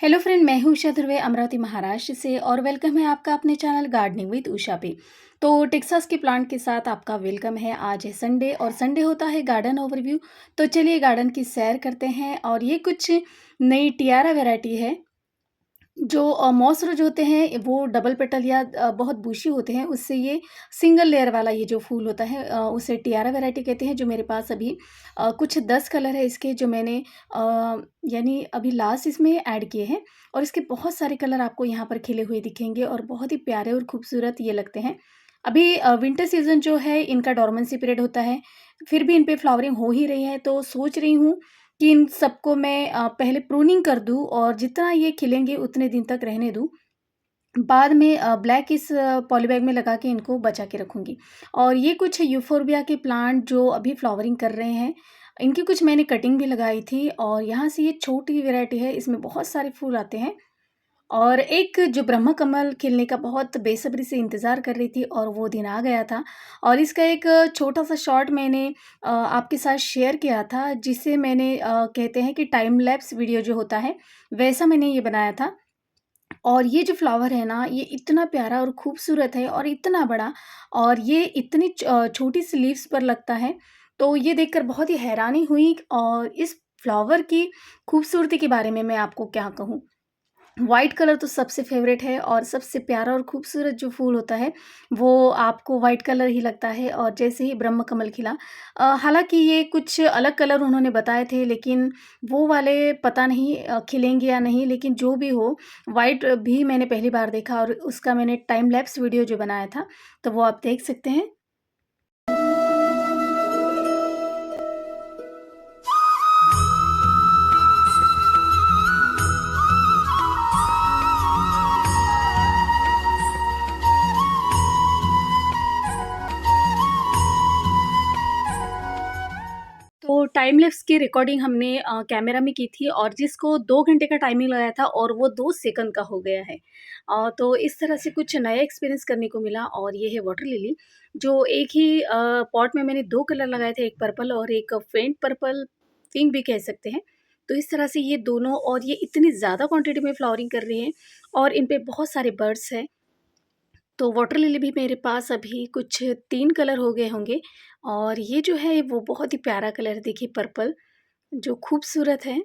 Hello friend, मैं हूँ उषा ध्रुवे अमरावती महाराष्ट्र से और वेलकम है आपका अपने चैनल गार्डनिंग विद उषा पे। तो टेक्सास के प्लांट के साथ आपका वेलकम है। आज है संडे और संडे होता है गार्डन ओवरव्यू। तो चलिए गार्डन की सैर करते हैं। और ये कुछ नई टियारा वैरायटी है जो मॉस रोज होते हैं वो डबल पेटल या बहुत बुशी होते हैं, उससे ये सिंगल लेयर वाला ये जो फूल होता है उसे टियारा वैरायटी कहते हैं। जो मेरे पास अभी कुछ 10 कलर है इसके, जो मैंने यानी अभी लास्ट इसमें ऐड किए हैं। और इसके बहुत सारे कलर आपको यहाँ पर खिले हुए दिखेंगे और बहुत ही प्यारे और खूबसूरत ये लगते हैं। अभी विंटर सीजन जो है इनका डोरमेंसी पीरियड होता है, फिर भी इन पे फ्लावरिंग हो ही रही है। तो सोच रही हूँ कि इन सबको मैं पहले प्रूनिंग कर दूँ और जितना ये खिलेंगे उतने दिन तक रहने दूँ। बाद में ब्लैक इस पॉलीबैग में लगा के इनको बचा के रखूँगी। और ये कुछ यूफोर्बिया के प्लांट जो अभी फ्लावरिंग कर रहे हैं, इनकी कुछ मैंने कटिंग भी लगाई थी। और यहाँ से ये छोटी वैरायटी है, इसमें बहुत सारे फूल आते हैं। और एक जो ब्रह्म कमल खिलने का बहुत बेसब्री से इंतज़ार कर रही थी और वो दिन आ गया था। और इसका एक छोटा-सा शॉर्ट मैंने आपके साथ शेयर किया था, जिसे मैंने कहते हैं कि टाइम लैप्स वीडियो जो होता है, वैसा मैंने ये बनाया था। और ये जो फ्लावर है ना, ये इतना प्यारा और खूबसूरत है और इतना बड़ा, और ये इतनी छोटी सी लीव्स पर लगता है। तो ये देखकर बहुत ही हैरानी हुई। और इस फ्लावर की खूबसूरती के बारे में मैं आपको क्या कहूँ। व्हाइट कलर तो सबसे फ़ेवरेट है और सबसे प्यारा और खूबसूरत जो फूल होता है, वो आपको व्हाइट कलर ही लगता है। और जैसे ही ब्रह्म कमल खिला, हालाँकि ये कुछ अलग कलर उन्होंने बताए थे, लेकिन वो वाले पता नहीं खिलेंगे या नहीं। लेकिन जो भी हो, व्हाइट भी मैंने पहली बार देखा और उसका मैंने टाइम लैप्स वीडियो जो बनाया था, तो वो आप देख सकते हैं। तो टाइम लैप्स की रिकॉर्डिंग हमने कैमरा में की थी और जिसको 2 घंटे का टाइमिंग लगाया था और वो 2 सेकंड का हो गया है। तो इस तरह से कुछ नया एक्सपीरियंस करने को मिला। और ये है वाटर लिली, जो एक ही पॉट में मैंने 2 कलर लगाए थे, एक पर्पल और एक फेंट पर्पल पिंक भी कह सकते हैं। तो इस तरह से ये दोनों, और ये इतनी ज़्यादा क्वांटिटी में फ्लावरिंग कर रही हैं और इन पे बहुत सारे बर्ड्स हैं। तो वाटर लिली भी मेरे पास अभी कुछ 3 कलर हो गए होंगे। और ये जो है वो बहुत ही प्यारा कलर है, देखिए पर्पल, जो खूबसूरत है।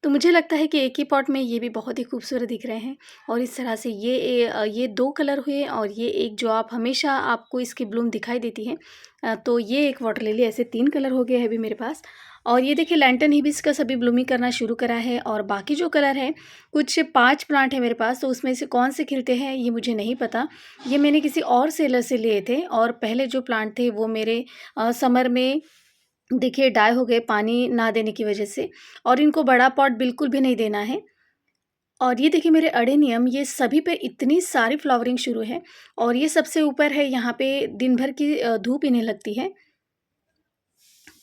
तो मुझे लगता है कि एक ही पॉट में ये भी बहुत ही खूबसूरत दिख रहे हैं। और इस तरह से ये 2 कलर हुए और ये एक जो आप हमेशा आपको इसकी ब्लूम दिखाई देती है। तो ये एक वाटर लिली, ऐसे 3 कलर हो गए हैं अभी मेरे पास। और ये देखिए लैंटन हिबिस्कस अभी ब्लूमिंग करना शुरू करा है। और बाकी जो कलर हैं, कुछ 5 प्लांट हैं मेरे पास, तो उसमें से कौन से खिलते हैं ये मुझे नहीं पता। ये मैंने किसी और सेलर से लिए थे और पहले जो प्लांट थे वो मेरे समर में देखिए डाई हो गए पानी ना देने की वजह से। और इनको बड़ा पॉट बिल्कुल भी नहीं देना है। और ये देखिए मेरे अडेनियम, ये सभी पे इतनी सारी फ्लावरिंग शुरू है। और ये सबसे ऊपर है, यहाँ पे दिन भर की धूप इन्हें लगती है।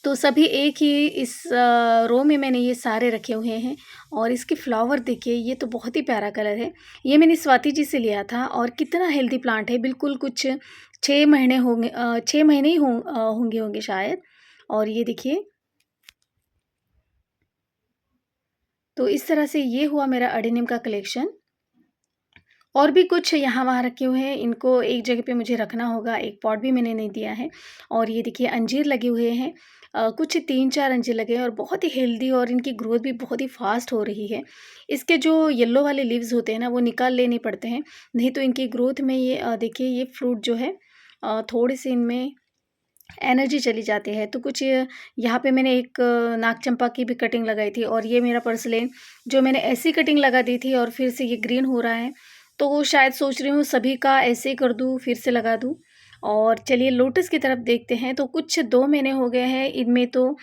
तो सभी एक ही इस रो में मैंने ये सारे रखे हुए हैं। और इसके फ्लावर देखिए, ये तो बहुत ही प्यारा कलर है। ये मैंने स्वाति जी से लिया था और कितना हेल्दी प्लांट है, बिल्कुल कुछ 6 महीने होंगे, 6 महीने ही होंगे शायद। और ये देखिए, तो इस तरह से ये हुआ मेरा अडेनियम का कलेक्शन। और भी कुछ यहाँ-वहाँ रखे हुए हैं, इनको एक जगह पे मुझे रखना होगा, एक पॉट भी मैंने नहीं दिया है। और ये देखिए अंजीर लगे हुए हैं, कुछ 3-4 अंजीर लगे हैं और बहुत ही हेल्दी, और इनकी ग्रोथ भी बहुत ही फ़ास्ट हो रही है। इसके जो येलो वाले लीव्स होते हैं ना, वो निकाल लेने पड़ते हैं, नहीं तो इनकी ग्रोथ में ये देखिए ये फ्रूट जो है थोड़े-से इनमें एनर्जी चली जाती है। तो कुछ यहाँ पे मैंने एक नाग चंपा की भी कटिंग लगाई थी। और ये मेरा पर्सलेन, जो मैंने ऐसी कटिंग लगा दी थी और फिर से ये ग्रीन हो रहा है। तो वो शायद सोच रही हूँ सभी का ऐसे ही कर दूँ, फिर से लगा दूँ। और चलिए लोटस की तरफ देखते हैं। तो कुछ 2 महीने हो गए हैं, इनमें तो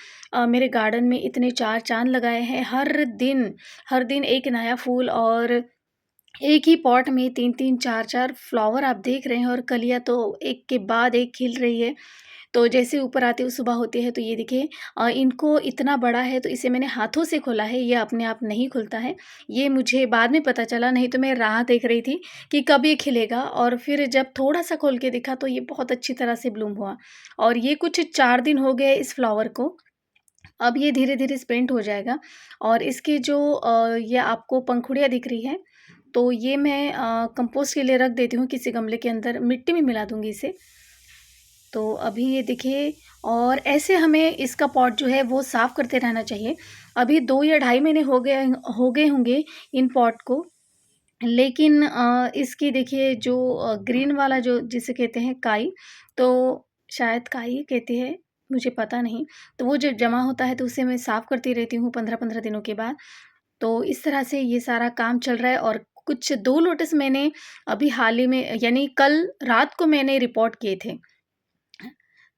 मेरे गार्डन में इतने 4 चाँद लगाए हैं। हर दिन एक नया फूल, और एक ही पॉट में 3-3 4-4 फ्लावर आप देख रहे हैं, और कलियाँ तो एक के बाद एक खिल रही है। तो जैसे ऊपर आते हुए सुबह होती है, तो ये देखिए इनको इतना बड़ा है तो इसे मैंने हाथों से खोला है, ये अपने आप नहीं खुलता है। ये मुझे बाद में पता चला, नहीं तो मैं राह देख रही थी कि कब ये खिलेगा। और फिर जब थोड़ा-सा खोल के देखा तो ये बहुत अच्छी तरह से ब्लूम हुआ। और ये कुछ 4 दिन हो गए इस फ्लावर को। अब ये धीरे-धीरे स्प्रेंट हो जाएगा और इसकी जो ये आपको पंखुड़ियाँ दिख रही हैं, तो ये मैं कंपोस्ट के लिए रख देती हूँ किसी गमले के अंदर, मिट्टी में मिला दूँगी इसे। तो अभी ये देखिए और ऐसे हमें इसका पॉट जो है वो साफ़ करते रहना चाहिए। अभी 2 या ढाई महीने हो गए होंगे इन पॉट को, लेकिन इसकी देखिए जो ग्रीन वाला जो जिसे कहते हैं काई, तो शायद काई कहते हैं, मुझे पता नहीं। तो वो जो जमा होता है तो उसे मैं साफ़ करती रहती हूँ 15-15 दिनों के बाद। तो इस तरह से ये सारा काम चल रहा है और कुछ 2 लोटस मैंने अभी हाल ही में यानी कल रात को मैंने रिपोर्ट किए थे।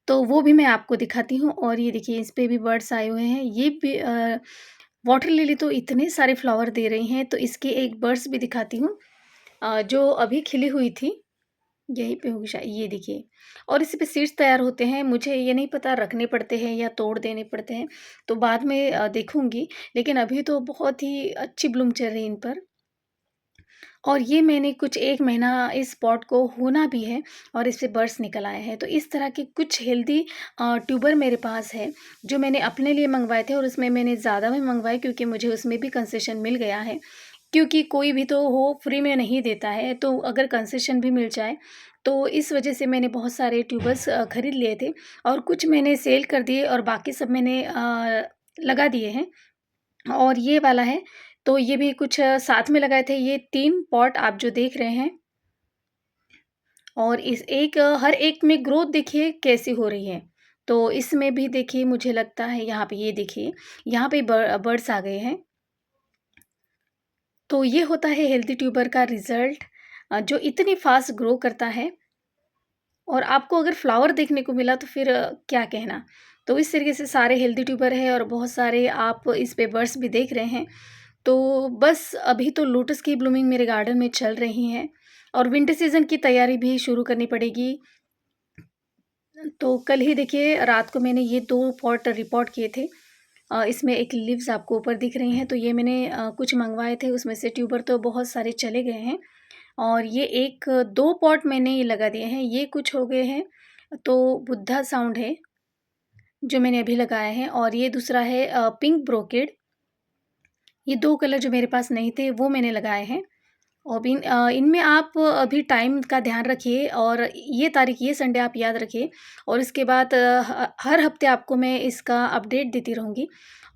तो वो भी मैं आपको दिखाती हूँ और ये देखिए इस पे भी बर्ड्स आए हुए हैं। ये भी वाटर लिली तो इतने सारे फ्लावर दे रही हैं, तो इसके एक बर्ड्स भी दिखाती हूँ जो अभी खिली हुई थी, यहीं पे होगी शायद, ये देखिए। और इसी पे सीड्स तैयार होते हैं, मुझे ये नहीं पता रखने पड़ते हैं या तोड़ देने पड़ते हैं, तो बाद में देखूँगी। लेकिन अभी तो बहुत ही अच्छी ब्लूम चल रही है इन पर। और ये मैंने कुछ 1 महीना इस पॉट को होना भी है और इससे बर्ड्स निकल आए हैं। तो इस तरह के कुछ हेल्दी ट्यूबर मेरे पास है, जो मैंने अपने लिए मँगवाए थे और उसमें मैंने ज़्यादा भी मँगवाए क्योंकि मुझे उसमें भी कंसेशन मिल गया है। क्योंकि कोई भी तो वो फ्री में नहीं देता है, तो अगर कंसेशन भी मिल जाए, तो इस वजह से मैंने बहुत सारे ट्यूबर्स खरीद लिए थे और कुछ मैंने सेल कर दिए और बाकी सब मैंने लगा दिए हैं। और ये वाला है, तो ये भी कुछ साथ में लगाए थे। ये 3 पॉट आप जो देख रहे हैं और इस एक हर एक में ग्रोथ देखिए कैसी हो रही है। तो इसमें भी देखिए मुझे लगता है यहाँ पे ये देखिए, यहाँ पे बर्ड्स आ गए हैं। तो ये होता है हेल्दी ट्यूबर का रिज़ल्ट जो इतनी फ़ास्ट ग्रो करता है और आपको अगर फ्लावर देखने को मिला तो फिर क्या कहना। तो इस तरीके से सारे हेल्दी ट्यूबर है और बहुत सारे आप इस पे बर्ड्स भी देख रहे हैं। तो बस अभी तो लोटस की ब्लूमिंग मेरे गार्डन में चल रही है और विंटर सीज़न की तैयारी भी शुरू करनी पड़ेगी। तो कल ही देखिए रात को मैंने ये 2 पॉट रिपोर्ट किए थे। इसमें एक लीव्स आपको ऊपर दिख रही हैं, तो ये मैंने कुछ मँगवाए थे, उसमें से ट्यूबर तो बहुत सारे चले गए हैं और ये 1-2 पॉट मैंने ये लगा दिए हैं, ये कुछ हो गए हैं। तो बुद्धा साउंड है, जो मैंने अभी लगाया है और ये दूसरा है पिंक ब्रोकेड। ये 2 कलर जो मेरे पास नहीं थे, वो मैंने लगाए हैं। और इनमें आप अभी टाइम का ध्यान रखिए और ये तारीख ये संडे आप याद रखिए और इसके बाद हर हफ्ते आपको मैं इसका अपडेट देती रहूँगी।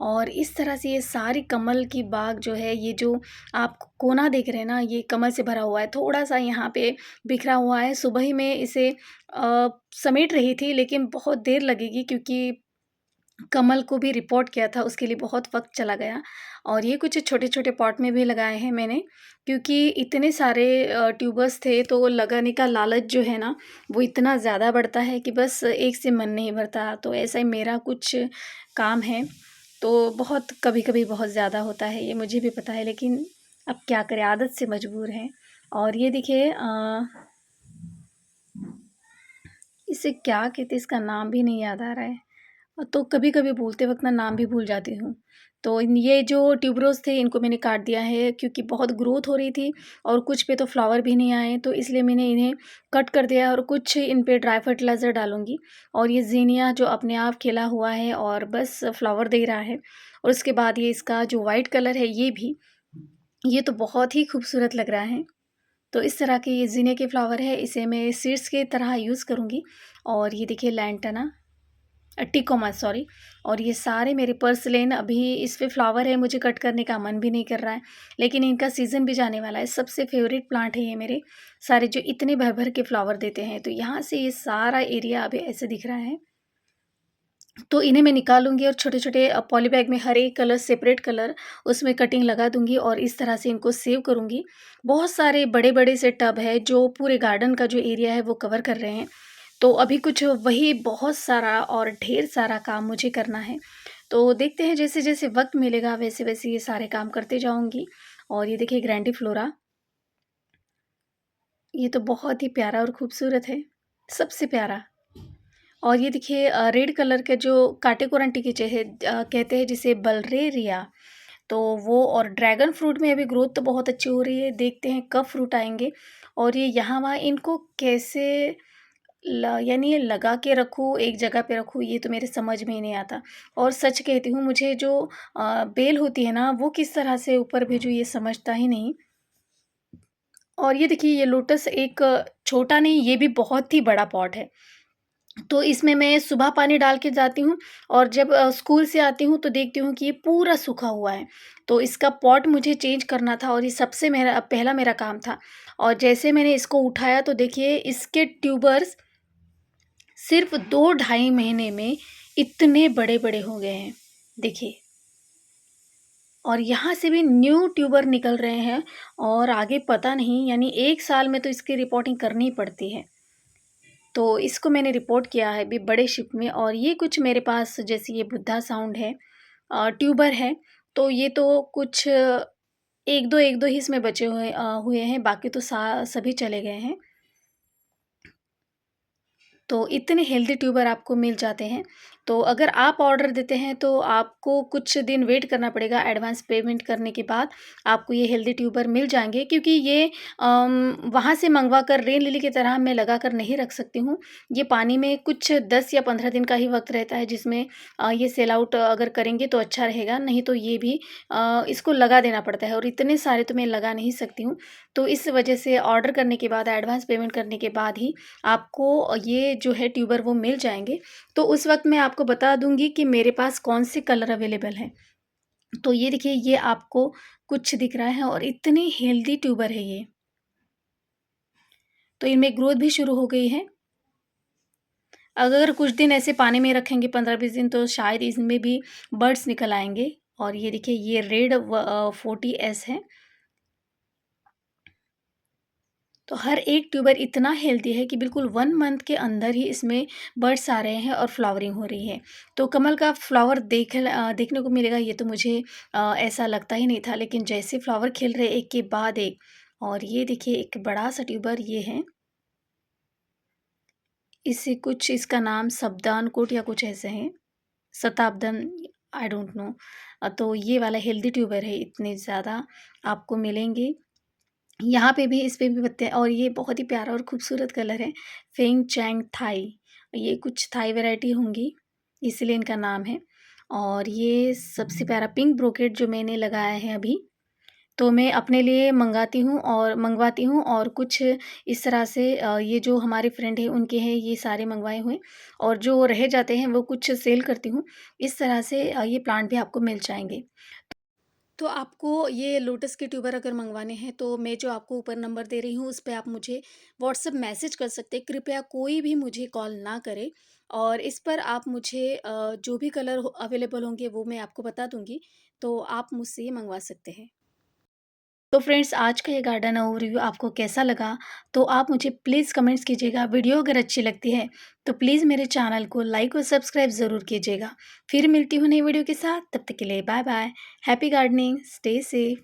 और इस तरह से ये सारी कमल की बाग जो है, ये जो आप कोना देख रहे हैं ना, ये कमल से भरा हुआ है। थोड़ा-सा यहाँ पे बिखरा हुआ है, सुबह ही मैं इसे समेट रही थी लेकिन बहुत देर लगेगी क्योंकि कमल को भी रिपोर्ट किया था, उसके लिए बहुत वक़्त चला गया और ये कुछ छोटे-छोटे पॉट में भी लगाए हैं मैंने, क्योंकि इतने सारे ट्यूबर्स थे तो लगाने का लालच जो है ना, वो इतना ज़्यादा बढ़ता है कि बस एक से मन नहीं भरता। तो ऐसा ही मेरा कुछ काम है, तो बहुत कभी-कभी बहुत ज़्यादा होता है, ये मुझे भी पता है, लेकिन अब क्या करें, आदत से मजबूर हैं। और ये देखिए इसे क्या कहते हैं, इसका नाम भी नहीं याद आ रहा है। तो कभी-कभी बोलते वक़्त ना नाम भी भूल जाती हूँ। तो इन ये जो ट्यूबरोज़ थे इनको मैंने काट दिया है क्योंकि बहुत ग्रोथ हो रही थी और कुछ पे तो फ्लावर भी नहीं आए, तो इसलिए मैंने इन्हें कट कर दिया और कुछ इन पे ड्राई फर्टिलाइज़र डालूँगी। और ये ज़ीनिया जो अपने आप खिला हुआ है और बस फ्लावर दे रहा है और उसके बाद ये इसका जो वाइट कलर है ये भी, ये तो बहुत ही खूबसूरत लग रहा है। तो इस तरह के ये ज़ीनिया के फ्लावर है, इसे मैं सीड्स की तरह यूज़ करूँगी। और ये देखिए लैंटाना टिकोमा सॉरी। और ये सारे मेरे पर्सलेन अभी इस पे फ्लावर है, मुझे कट करने का मन भी नहीं कर रहा है, लेकिन इनका सीज़न भी जाने वाला है। सबसे फ़ेवरेट प्लांट है ये मेरे, सारे जो इतने भर-भर के फ्लावर देते हैं। तो यहाँ से ये सारा एरिया अभी ऐसे दिख रहा है। तो इन्हें मैं निकालूँगी और छोटे-छोटे पॉली बैग में हर एक कलर सेपरेट कलर उसमें कटिंग लगा दूँगी और इस तरह से इनको सेव करूँगी। बहुत सारे बड़े-बड़े से टब है जो पूरे गार्डन का जो एरिया है वो कवर कर रहे हैं। तो अभी कुछ वही बहुत सारा और ढेर सारा काम मुझे करना है। तो देखते हैं जैसे-जैसे वक़्त मिलेगा वैसे-वैसे ये सारे काम करते जाऊँगी। और ये देखिए ग्रैंडिफ्लोरा, ये तो बहुत ही प्यारा और खूबसूरत है, सबसे प्यारा। और ये देखिए रेड कलर के जो काटेकोरन टिकिचे है कहते हैं जिसे बल्लेरिया, तो वो और ड्रैगन फ्रूट में अभी ग्रोथ तो बहुत अच्छी हो रही है, देखते हैं कब फ्रूट आएँगे और ये यहाँ-वहाँ इनको कैसे यानी लगा के रखूँ, एक जगह पे रखूँ, ये तो मेरे समझ में ही नहीं आता। और सच कहती हूँ, मुझे जो बेल होती है ना, वो किस तरह से ऊपर भेजूँ ये समझता ही नहीं। और ये देखिए, ये लोटस एक छोटा नहीं, ये भी बहुत ही बड़ा पॉट है। तो इसमें मैं सुबह पानी डाल के जाती हूँ और जब स्कूल से आती हूँ तो देखती हूँ कि ये पूरा सूखा हुआ है। तो इसका पॉट मुझे चेंज करना था और ये सबसे मेरा पहला मेरा काम था। और जैसे मैंने इसको उठाया तो देखिए, इसके ट्यूबर्स सिर्फ़ 2 ढाई महीने में इतने बड़े-बड़े हो गए हैं, देखिए। और यहाँ से भी न्यू ट्यूबर निकल रहे हैं और आगे पता नहीं, यानी 1 साल में तो इसकी रिपोर्टिंग करनी ही पड़ती है। तो इसको मैंने रिपोर्ट किया है अभी बड़े शिप में। और ये कुछ मेरे पास, जैसे ये बुद्धा साउंड है, ट्यूबर है, तो ये तो कुछ 1-2 ही इसमें बचे हुए हैं, बाकी तो सा सभी चले गए हैं। तो इतने हेल्दी ट्यूबर आपको मिल जाते हैं। तो अगर आप ऑर्डर देते हैं तो आपको कुछ दिन वेट करना पड़ेगा, एडवांस पेमेंट करने के बाद आपको ये हेल्दी ट्यूबर मिल जाएँगे, क्योंकि ये वहाँ से मँगवा कर रेन लिली की तरह मैं लगा कर नहीं रख सकती हूँ। ये पानी में कुछ 10 या 15 दिन का ही वक़्त रहता है, जिसमें ये सेल आउट अगर करेंगे तो अच्छा रहेगा, नहीं तो ये भी इसको लगा देना पड़ता है और इतने सारे तो मैं लगा नहीं सकती हूँ। तो इस वजह से ऑर्डर करने के बाद, एडवांस पेमेंट करने के बाद ही आपको ये जो है ट्यूबर वो मिल जाएँगे। तो उस वक़्त मैं आपको बता दूँगी कि मेरे पास कौन से कलर अवेलेबल हैं। तो ये देखिए, ये आपको कुछ दिख रहा है और इतनी हेल्दी ट्यूबर है ये। तो इनमें ग्रोथ भी शुरू हो गई है। अगर कुछ दिन ऐसे पानी में रखेंगे, 15-20 दिन, तो शायद इसमें भी बड्स निकल आएँगे। और ये देखिए, ये रेड 40S है। तो हर एक ट्यूबर इतना हेल्दी है कि बिल्कुल 1 मंथ के अंदर ही इसमें बड्स आ रहे हैं और फ्लावरिंग हो रही है। तो कमल का फ्लावर देखने को मिलेगा, ये तो मुझे ऐसा लगता ही नहीं था, लेकिन जैसे फ्लावर खिल रहे एक के बाद एक। और ये देखिए, एक बड़ा-सा ट्यूबर ये है। इसे कुछ, इसका नाम सब्दानकोट या कुछ ऐसे है, शताब्दन, आई डोंट नो। तो ये वाला हेल्दी ट्यूबर है, इतने ज़्यादा आपको मिलेंगे। यहाँ पे भी, इस पे भी पत्ते हैं और ये बहुत ही प्यारा और खूबसूरत कलर है, फेंग चैंग थाई। ये कुछ थाई वैरायटी होंगी, इसलिए इनका नाम है। और ये सबसे प्यारा पिंक ब्रोकेट जो मैंने लगाया है अभी, तो मैं अपने लिए मँगवाती हूँ और कुछ इस तरह से ये जो हमारे फ्रेंड हैं उनके हैं ये सारे मँगवाए हुए, और जो रह जाते हैं वो कुछ सेल करती हूँ। इस तरह से ये प्लांट भी आपको मिल जाएँगे। तो आपको ये लोटस के ट्यूबर अगर मंगवाने हैं तो मैं जो आपको ऊपर नंबर दे रही हूँ उस पे आप मुझे व्हाट्सएप मैसेज कर सकते हैं। कृपया कोई भी मुझे कॉल ना करे, और इस पर आप मुझे जो भी कलर अवेलेबल होंगे वो मैं आपको बता दूंगी, तो आप मुझसे ये मंगवा सकते हैं। तो फ्रेंड्स, आज का ये गार्डन ओवरव्यू आपको कैसा लगा, तो आप मुझे प्लीज़ कमेंट्स कीजिएगा। वीडियो अगर अच्छी लगती है तो प्लीज़ मेरे चैनल को लाइक और सब्सक्राइब ज़रूर कीजिएगा। फिर मिलती हूँ नई वीडियो के साथ, तब तक के लिए bye bye. Happy gardening, stay safe.